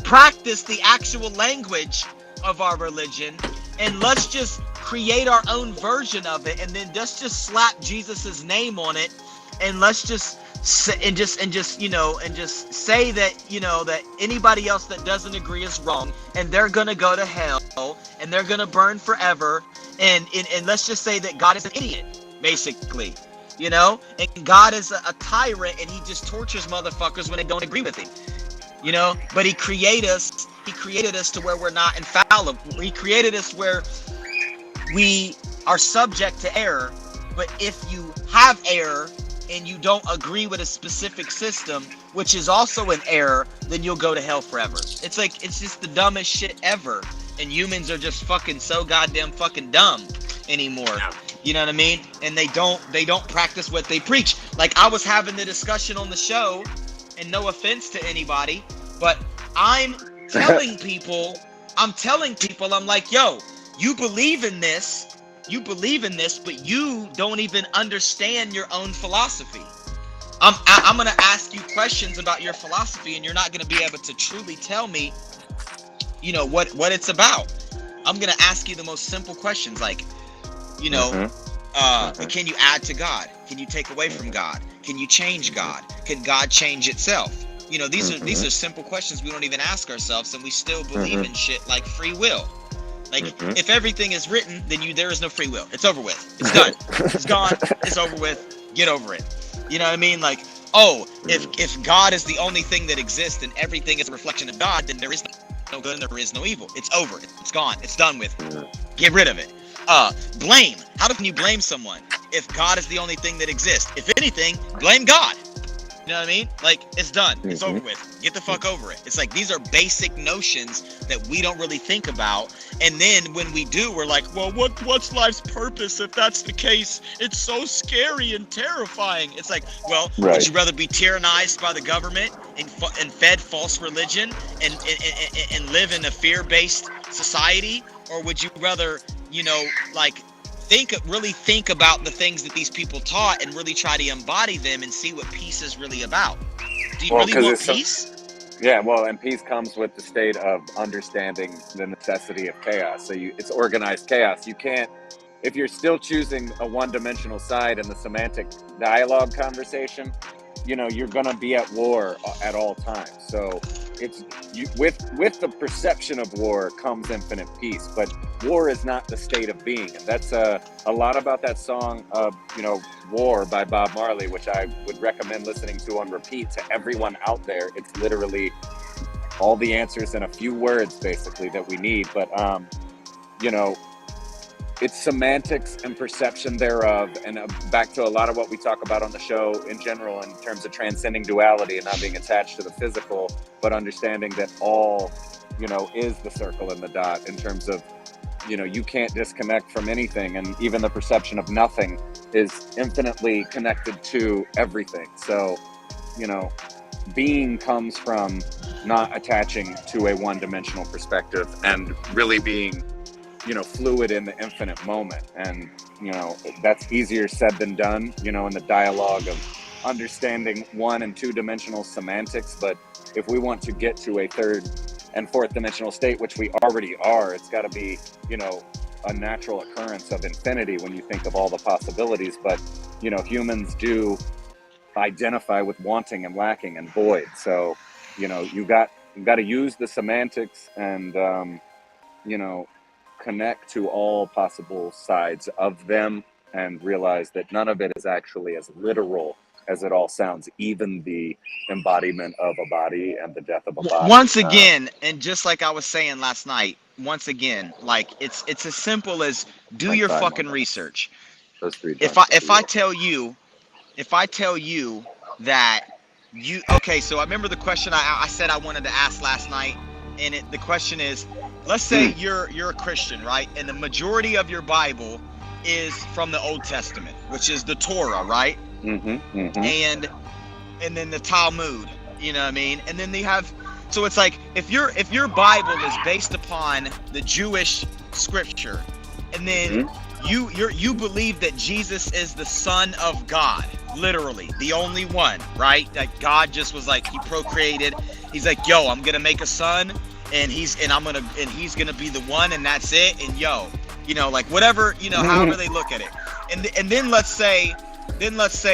practice the actual language of our religion, and let's just create our own version of it, and then let's just slap Jesus's name on it, and let's just you know, and just say that, you know, that anybody else that doesn't agree is wrong, and they're gonna go to hell, and they're gonna burn forever, and let's just say that God is an idiot, basically, you know, and God is a tyrant, and he just tortures motherfuckers when they don't agree with him, you know. But he created us to where we're not infallible. He created us where we are subject to error, but if you have error and you don't agree with a specific system, which is also an error, then you'll go to hell forever. It's like, it's just the dumbest shit ever, and humans are just fucking so goddamn fucking dumb anymore. You know what I mean? And they don't practice what they preach. Like, I was having the discussion on the show and no offense to anybody, but I'm telling people, I'm like, yo, you believe in this, but you don't even understand your own philosophy. I'm gonna ask you questions about your philosophy, and you're not gonna be able to truly tell me, you know, what it's about. I'm gonna ask you the most simple questions, like, you know, can you add to God? Can you take away from God? Can you change God? Can God change itself? You know, these are simple questions we don't even ask ourselves, and we still believe in shit like free will. Like, if everything is written, then there is no free will. It's over with. It's done. It's gone. It's over with. Get over it. You know what I mean? Like, oh, if God is the only thing that exists and everything is a reflection of God, then there is no good and there is no evil. It's over. It's gone. It's done with. Get rid of it. Blame. How can you blame someone if God is the only thing that exists? If anything, blame God. You know what I mean? Like, it's done. It's over with. Get the fuck over it. It's like, these are basic notions that we don't really think about. And then when we do, we're like, well, what's life's purpose if that's the case? It's so scary and terrifying. It's like, well, would you rather be tyrannized by the government and fed false religion and live in a fear-based society? Or would you rather, you know, like, really think about the things that these people taught and really try to embody them and see what peace is really about? Do you really want peace? Yeah, well, and peace comes with the state of understanding the necessity of chaos. So it's organized chaos. You can't, if you're still choosing a one-dimensional side in the semantic dialogue conversation, you know, you're going to be at war at all times. So it's with the perception of war comes infinite peace, but war is not the state of being. And that's a lot about that song, you know, War by Bob Marley, which I would recommend listening to on repeat to everyone out there. It's literally all the answers in a few words, basically, that we need. But, you know, it's semantics and perception thereof, and back to a lot of what we talk about on the show in general in terms of transcending duality and not being attached to the physical, but understanding that all, you know, is the circle and the dot in terms of, you know, you can't disconnect from anything, and even the perception of nothing is infinitely connected to everything. So, you know, being comes from not attaching to a one-dimensional perspective and really being, you know, fluid in the infinite moment. And, you know, that's easier said than done, you know, in the dialogue of understanding one and two dimensional semantics. But if we want to get to a third and fourth dimensional state, which we already are, it's got to be, you know, a natural occurrence of infinity when you think of all the possibilities. But, you know, humans do identify with wanting and lacking and void. So, you know, you got to use the semantics and, you know, connect to all possible sides of them and realize that none of it is actually as literal as it all sounds, even the embodiment of a body and the death of a body. Once again, and just like I was saying last night, once again, like it's as simple as do your fucking research. If I tell you that you, okay, so I remember the question I said I wanted to ask last night, and the question is, let's say you're a Christian, right? And the majority of your Bible is from the Old Testament, which is the Torah, right? And then the Talmud, you know what I mean? And then they have, so it's like, if your Bible is based upon the Jewish scripture, and then you believe that Jesus is the Son of God, literally the only one, right? That God just was like, he procreated. He's like, yo, I'm gonna make a son, and he's gonna be the one, and that's it. And yo, you know, like whatever, you know, however they look at it. And then let's say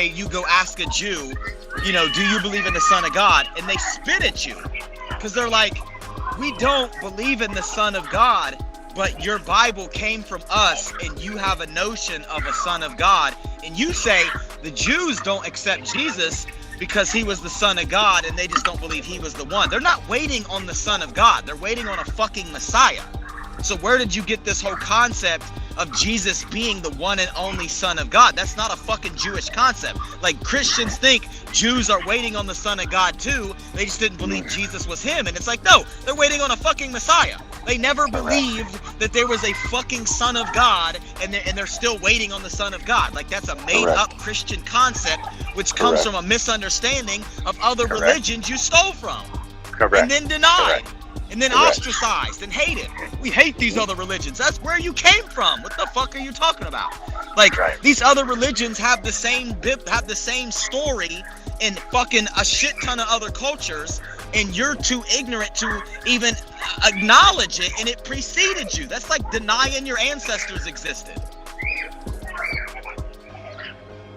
you go ask a Jew, you know, do you believe in the Son of God? And they spit at you because they're like, we don't believe in the Son of God, but your Bible came from us and you have a notion of a Son of God. And you say the Jews don't accept Jesus because he was the Son of God and they just don't believe he was the one. They're not waiting on the Son of God. They're waiting on a fucking Messiah. So where did you get this whole concept of Jesus being the one and only Son of God? That's not a fucking Jewish concept. Like, Christians think Jews are waiting on the Son of God too. They just didn't believe Jesus was him. And it's like, no, they're waiting on a fucking Messiah. They never believed that there was a fucking Son of God, and they're still waiting on the Son of God. Like, that's a made-up Christian concept, which comes from a misunderstanding of other religions you stole from. And then denied. And then ostracized and hated. We hate these other religions. That's where you came from. What the fuck are you talking about? Like, these other religions have the same story in fucking a shit ton of other cultures, and you're too ignorant to even acknowledge it, and it preceded you. That's like denying your ancestors existed.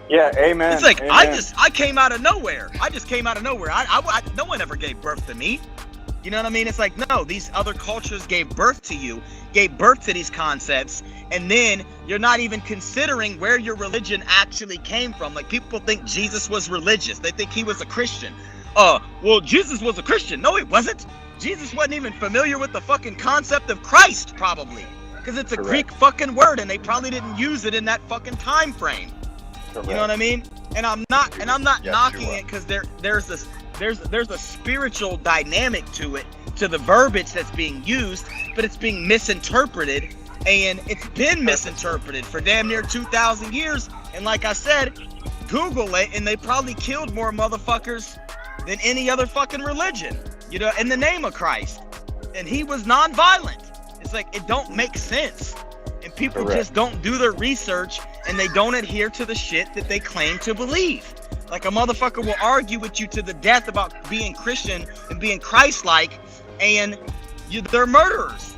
Yeah, amen. It's like, amen. I came out of nowhere. I just came out of nowhere. No one ever gave birth to me. You know what I mean? It's like, no, these other cultures gave birth to you, gave birth to these concepts, and then you're not even considering where your religion actually came from. Like, people think Jesus was religious. They think he was a Christian. Well, Jesus was a Christian. No, he wasn't. Jesus wasn't even familiar with the fucking concept of Christ, probably. Because it's a Greek fucking word, and they probably didn't use it in that fucking time frame. You know what I mean? And I'm not knocking it, because there's a spiritual dynamic to it, to the verbiage that's being used, but it's being misinterpreted, and it's been misinterpreted for damn near 2,000 years. And like I said, Google it, and they probably killed more motherfuckers than any other fucking religion, you know, in the name of Christ. And he was non-violent. It's like, it don't make sense. And people just don't do their research, and they don't adhere to the shit that they claim to believe. Like, a motherfucker will argue with you to the death about being Christian and being Christ-like, and they're murderers.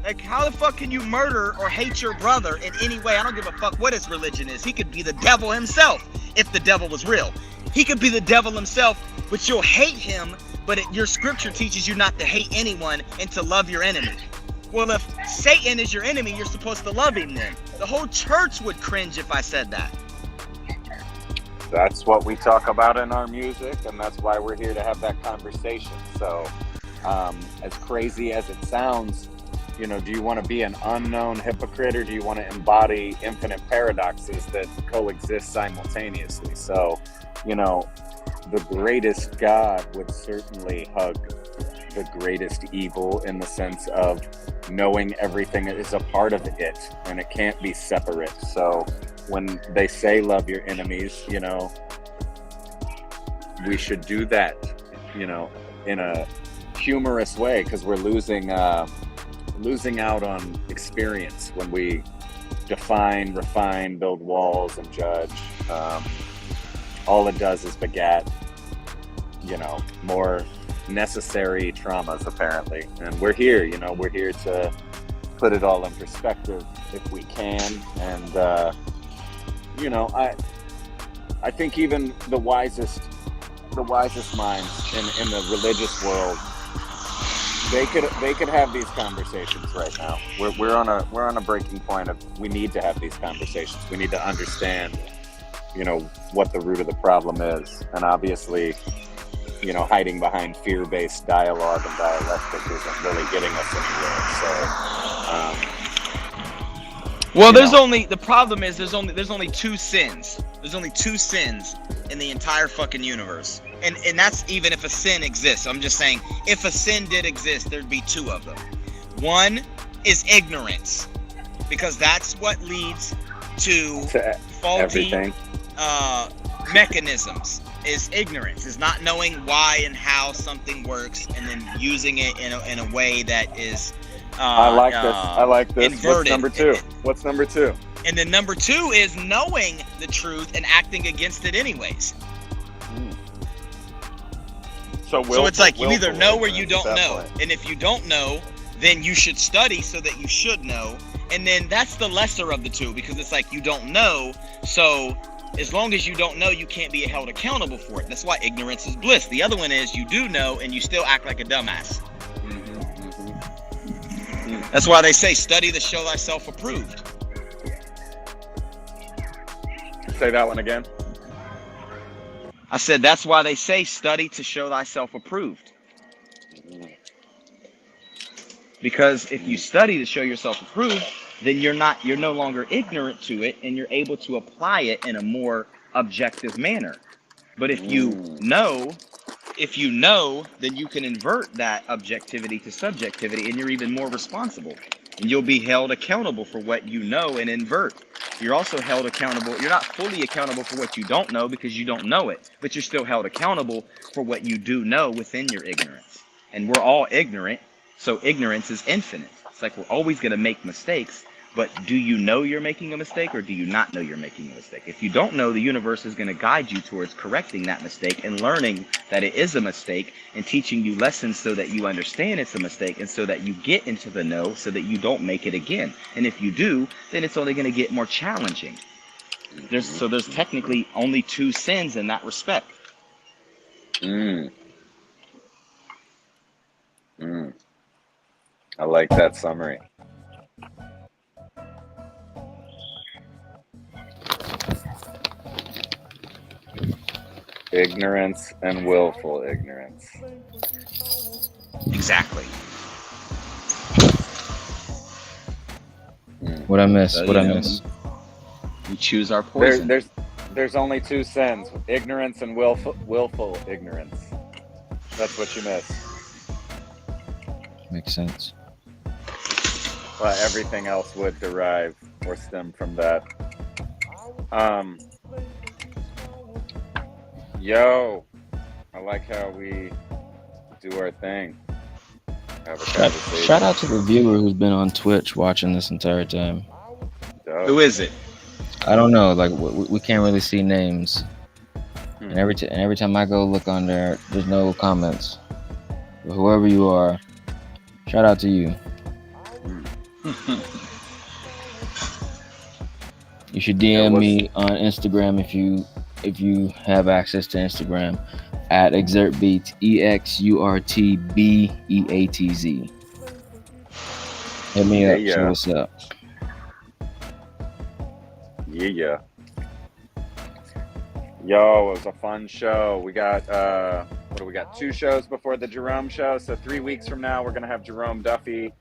Like, how the fuck can you murder or hate your brother in any way? I don't give a fuck what his religion is. He could be the devil himself, if the devil was real. He could be the devil himself, but you'll hate him, but your scripture teaches you not to hate anyone and to love your enemy. Well, if Satan is your enemy, you're supposed to love him then. The whole church would cringe if I said that. That's what we talk about in our music, and that's why we're here to have that conversation. So, as crazy as it sounds, you know, do you want to be an unknown hypocrite, or do you want to embody infinite paradoxes that coexist simultaneously? So, you know, the greatest God would certainly hug the greatest evil, in the sense of knowing everything is a part of it, and it can't be separate. So when they say love your enemies, you know, we should do that, you know, in a humorous way, because we're losing out on experience when we define, refine, build walls, and judge. All it does is begat, you know, more necessary traumas, apparently. And we're here, you know, we're here to put it all in perspective if we can. And you know, I think even the wisest minds in the religious world, they could have these conversations right now. We're on a breaking point of, we need to have these conversations. We need to understand, you know, what the root of the problem is. And obviously, you know, hiding behind fear-based dialogue and dialectic isn't really getting us anywhere. So well, the problem is there's only two sins. There's only two sins in the entire fucking universe. And that's even if a sin exists. I'm just saying, if a sin did exist, there'd be two of them. One is ignorance, because that's what leads to faulty mechanisms. Is ignorance, is not knowing why and how something works, and then using it in a way that is I like this. Inverted. What's number two? And then number two is knowing the truth and acting against it anyways. So it's like, you either know or you don't know. And if you don't know, then you should study so that you should know. And then that's the lesser of the two, because it's like, you don't know, so as long as you don't know, you can't be held accountable for it. That's why ignorance is bliss. The other one is you do know and you still act like a dumbass. That's why they say, study to show thyself approved. Say that one again. I said, that's why they say, study to show thyself approved. Because if you study to show yourself approved, then you're no longer ignorant to it, and you're able to apply it in a more objective manner. But if you know if you know, then you can invert that objectivity to subjectivity, and you're even more responsible. And you'll be held accountable for what you know and invert. You're also held accountable. You're not fully accountable for what you don't know because you don't know it, but you're still held accountable for what you do know within your ignorance. And we're all ignorant, so ignorance is infinite. It's like we're always going to make mistakes, but do you know you're making a mistake, or do you not know you're making a mistake? If you don't know, the universe is going to guide you towards correcting that mistake and learning that it is a mistake and teaching you lessons so that you understand it's a mistake and so that you get into the know so that you don't make it again. And if you do, then it's only going to get more challenging. There's technically only 2 sins in that respect. I like that summary. Ignorance and willful ignorance. Exactly. What I miss? What I miss? We choose our poison. There's only 2 sins: ignorance and willful ignorance. That's what you miss. Makes sense. Well, everything else would derive or stem from that. Yo, I like how we do our thing. Have a conversation. Shout out to the viewer who's been on Twitch watching this entire time. Dope. Who is it? I don't know. Like we can't really see names. And every time I go look on there, there's no comments. But whoever you are, shout out to you. You should DM me on Instagram if you have access to Instagram at ExurtBeatz, ExurtBeatz. Hit me up. Yeah. See what's up. Yeah. Yo, it was a fun show. We got 2 shows before the Jerome show. So 3 weeks from now, we're gonna have Jerome Duffy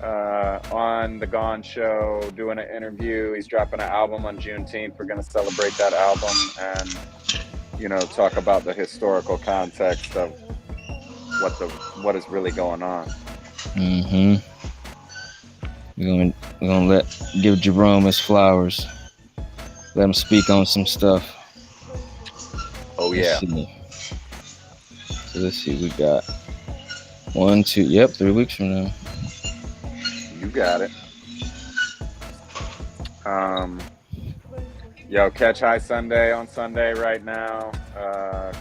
on the G.O.N. show doing an interview. He's dropping an album on Juneteenth. We're gonna celebrate that album and talk about the historical context of what is really going on. We're gonna give Jerome his flowers. Let him speak on some stuff. Oh yeah. Let's see. We got 1, 2. Yep, 3 weeks from now. You got it. Yo, catch High Sunday on Sunday right now.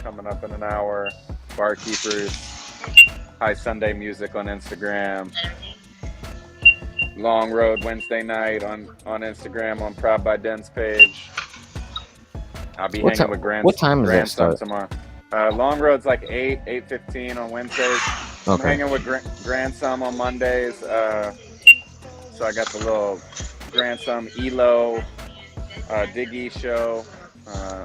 Coming up in an hour. Barkeepers. High Sunday music on Instagram. Long Road Wednesday night on Instagram on Proud by Den's page. I'll be hanging with Grandson. What time is that start? Tomorrow. Long Road's like 8:15 on Wednesdays. Okay. I'm hanging with Grandson on Mondays. So I got the little Grandson Elo Diggy show.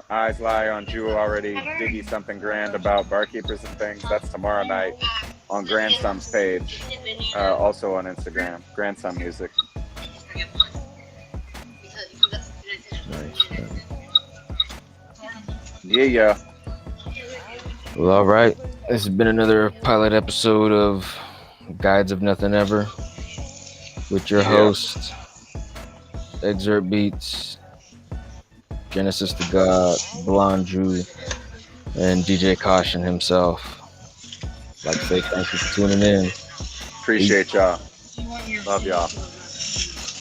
Eyes Lie on Jew already. Diggy something grand about barkeepers and things. That's tomorrow night on Grandson's page. Also on Instagram. Grandson Music. Nice. Yeah. Well, all right. This has been another pilot episode of Guides of Nothing Ever with your host, ExurtBeatz, Genesis to God, Blonju, and DJ Kaushun himself. I'd like to say thank you for tuning in. Appreciate y'all. Love y'all.